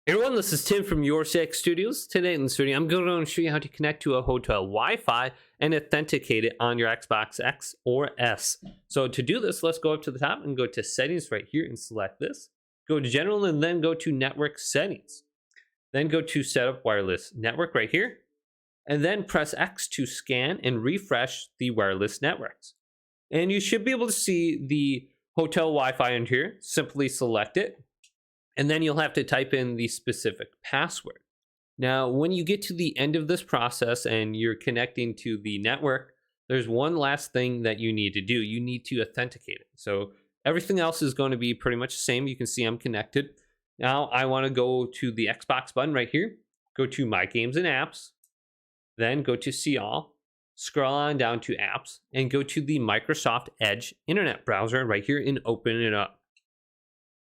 Hey everyone, this is Tim from YourSixStudios. Today in this video, I'm going to show you how to connect to a hotel Wi-Fi and authenticate it on your Xbox X or S. So to do this, let's go up to the top and go to Settings right here and select this. Go to General and then go to Network Settings. Then go to Set up Wireless Network right here. And then press X to scan and refresh the wireless networks. And you should be able to see the hotel Wi-Fi in here. Simply select it. And then you'll have to type in the specific password. Now, when you get to the end of this process and you're connecting to the network, there's one last thing that you need to do. You need to authenticate it. So everything else is going to be pretty much the same. You can see I'm connected. Now I want to go to the Xbox button right here, go to My Games and Apps, then go to See All, scroll on down to Apps, and go to the Microsoft Edge internet browser right here and open it up.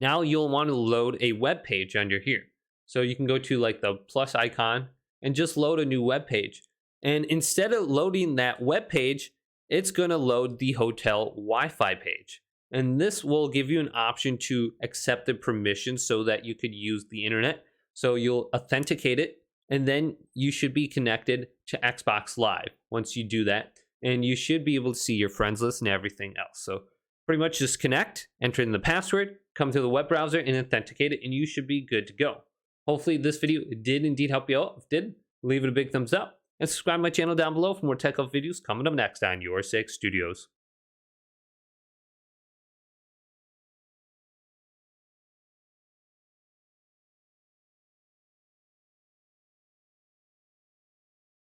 Now you'll want to load a web page under here. So you can go to like the plus icon and just load a new web page. And instead of loading that web page, it's going to load the hotel Wi-Fi page. And this will give you an option to accept the permissions so that you could use the internet. So you'll authenticate it, and then you should be connected to Xbox Live once you do that. And you should be able to see your friends list and everything else. So pretty much just connect, enter in the password, come to the web browser and authenticate it, and you should be good to go. Hopefully this video did indeed help you out. If it did, leave it a big thumbs up and subscribe to my channel down below for more tech help videos coming up next on YourSixStudios.